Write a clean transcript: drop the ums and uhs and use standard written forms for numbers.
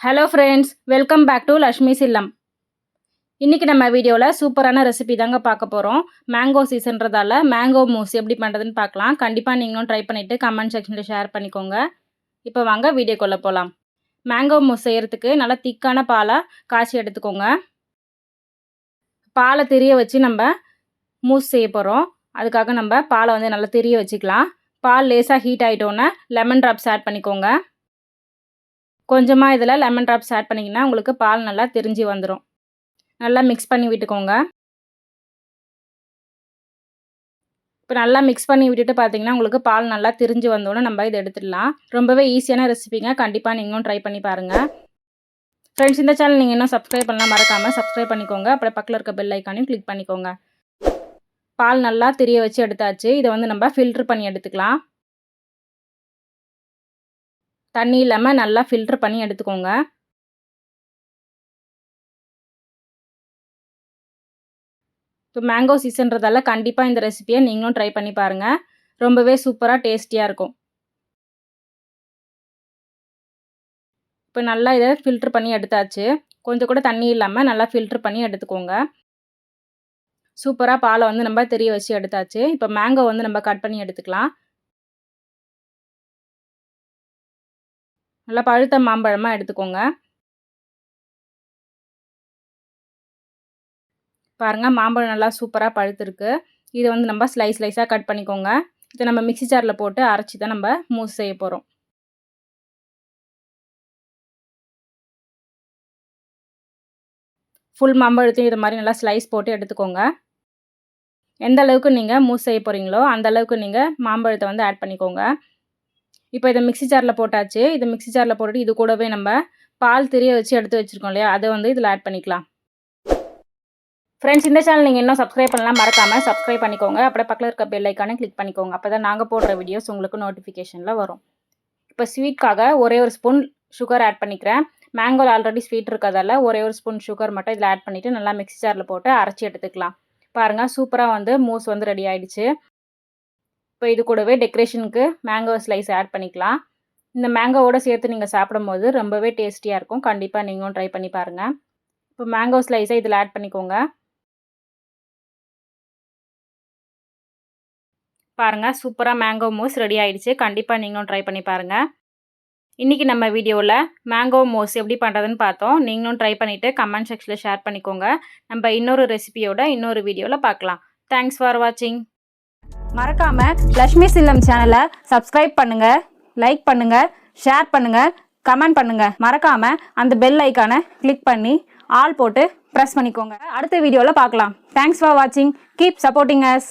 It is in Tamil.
Hello friends, welcome back to Lakshmi இல்லம். இன்றைக்கி நம்ம வீடியோவில் சூப்பரான ரெசிபி தாங்க பார்க்க போகிறோம். மேங்கோ சீசன்றதால மேங்கோ மூஸ் எப்படி பண்ணுறதுன்னு பார்க்கலாம். கண்டிப்பாக நீங்களும் ட்ரை பண்ணிவிட்டு கமெண்ட் செக்ஷனில் ஷேர் பண்ணிக்கோங்க. இப்போ வாங்க வீடியோக்குள்ளே போகலாம். மேங்கோ மூஸ் செய்கிறதுக்கு நல்லா திக்கான பாலாக காய்ச்சி எடுத்துக்கோங்க. பாலை திரிய வச்சு நம்ம மூஸ் செய்ய போகிறோம். அதுக்காக நம்ம பாலை நல்லா திரிய வச்சுக்கலாம். பால் லேசாக ஹீட் ஆகிட்டோன்னே லெமன் ட்ராப்ஸ் ஆட் பண்ணிக்கோங்க. கொஞ்சமாக இதில் லெமன் ட்ராப்ஸ் ஆட் பண்ணிங்கன்னா உங்களுக்கு பால் நல்லா திரிஞ்சு வந்துடும். நல்லா மிக்ஸ் பண்ணி விட்டுக்கோங்க. இப்போ நல்லா மிக்ஸ் பண்ணி விட்டுட்டு பார்த்தீங்கன்னா உங்களுக்கு பால் நல்லா திரிஞ்சு வந்தோன்னே நம்ம இதை எடுத்துடலாம். ரொம்பவே ஈஸியான ரெசிபிங்க. கண்டிப்பாக நீங்களும் ட்ரை பண்ணி பாருங்கள். ஃப்ரெண்ட்ஸ், இந்த சேனல் நீங்கள் இன்னும் சப்ஸ்கிரைப் பண்ணலாம், மறக்காமல் சப்ஸ்கிரைப் பண்ணிக்கோங்க. அப்புறம் பக்கத்தில் இருக்க பெல் ஐக்கானையும் கிளிக் பண்ணிக்கோங்க. பால் நல்லா திரிய வச்சு எடுத்தாச்சு. இதை நம்ம ஃபில்ட்ரு பண்ணி எடுத்துக்கலாம். தண்ணி இல்லாமல் நல்லா ஃபில்ட்ரு பண்ணி எடுத்துக்கோங்க. இப்போ மேங்கோ சீசன்றதால கண்டிப்பாக இந்த ரெசிபியை நீங்களும் ட்ரை பண்ணி பாருங்கள். ரொம்பவே சூப்பராக டேஸ்டியாக இருக்கும். இப்போ நல்லா இதை ஃபில்ட்ரு பண்ணி எடுத்தாச்சு. கொஞ்சம் கூட தண்ணி இல்லாமல் நல்லா ஃபில்ட்ரு பண்ணி எடுத்துக்கோங்க. சூப்பராக பாலை நம்ம திரிய வச்சு எடுத்தாச்சு. இப்போ மேங்கோ நம்ம கட் பண்ணி எடுத்துக்கலாம். நல்லா பழுத்த மாம்பழமாக எடுத்துக்கோங்க. பாருங்கள், மாம்பழம் நல்லா சூப்பராக பழுத்துருக்கு. இதை நம்ம ஸ்லைஸாக கட் பண்ணிக்கோங்க. இதை நம்ம மிக்ஸி ஜாரில் போட்டு அரைச்சி தான் நம்ம மூஸ் செய்ய போகிறோம். ஃபுல் மாம்பழத்தையும் இது மாதிரி நல்லா ஸ்லைஸ் போட்டு எடுத்துக்கோங்க. எந்த அளவுக்கு நீங்கள் மூஸ் செய்ய போகிறீங்களோ அந்த அளவுக்கு நீங்கள் மாம்பழத்தை ஆட் பண்ணிக்கோங்க. இப்போ இதை மிக்ஸி ஜாரில் போட்டாச்சு. இதை மிக்ஸி ஜாரில் போட்டுட்டு இது கூடவே நம்ம பால் திரிய வச்சு எடுத்து வச்சுருக்கோம் இல்லையா, அதை இதில் ஆட் பண்ணிக்கலாம். ஃப்ரெண்ட்ஸ், இந்த சேனல் நீங்கள் இன்னும் சப்ஸ்கிரைப் பண்ணலாம், மறக்காமல் சப்ஸ்கிரைப் பண்ணிக்கோங்க. அப்படியே பக்கத்தில் இருக்க பெல் ஐக்கானே கிளிக் பண்ணிக்கோங்க. அப்போ தான் நாங்கள் போடுற வீடியோஸ் உங்களுக்கு நோட்டிஃபிகேஷனில் வரும். இப்போ ஸ்வீட்காக ஒரே ஒரு ஸ்பூன் சுகர் ஆட் பண்ணிக்கிறேன். மேங்கோவில் ஆல்ரெடி ஸ்வீட் இருக்கிறதால ஒரே ஒரு ஸ்பூன் சுகர் மட்டும் இதில் ஆட் பண்ணிவிட்டு நல்லா மிக்ஸி ஜாரில் போட்டு அரைச்சி எடுத்துக்கலாம். பாருங்கள், சூப்பராக மூஸ் ரெடி ஆகிடுச்சு. இப்போ இது கூடவே டெக்கரேஷனுக்கு மேங்கோ ஸ்லைஸ் ஆட் பண்ணிக்கலாம். இந்த மேங்கோவோடு சேர்த்து நீங்கள் சாப்பிடும்போது ரொம்பவே டேஸ்டியாக இருக்கும். கண்டிப்பாக நீங்களும் ட்ரை பண்ணி பாருங்கள். இப்போ மேங்கோ ஸ்லைஸை இதில் ஆட் பண்ணிக்கோங்க. பாருங்கள், சூப்பராக மேங்கோ மூஸ் ரெடி ஆகிடுச்சு. கண்டிப்பாக நீங்களும் ட்ரை பண்ணி பாருங்கள். இன்றைக்கி நம்ம வீடியோவில் மேங்கோ மூஸ் எப்படி பண்ணுறதுன்னு பார்த்தோம். நீங்களும் ட்ரை பண்ணிவிட்டு கமெண்ட் செக்ஷனில் ஷேர் பண்ணிக்கோங்க. நம்ம இன்னொரு ரெசிபியோட இன்னொரு வீடியோவில் பார்க்கலாம். தேங்க்ஸ் ஃபார் வாட்சிங். மறக்காமல் லக்ஷ்மி இல்லம் சேனலை சப்ஸ்கிரைப் பண்ணுங்கள், லைக் பண்ணுங்கள், ஷேர் பண்ணுங்கள், கமெண்ட் பண்ணுங்கள். மறக்காமல் அந்த பெல் ஐக்கானை கிளிக் பண்ணி ஆல் போட்டு ப்ரெஸ் பண்ணிக்கோங்க. அடுத்த வீடியோவில் பார்க்கலாம். தேங்க்ஸ் ஃபார் வாட்சிங். Keep supporting us.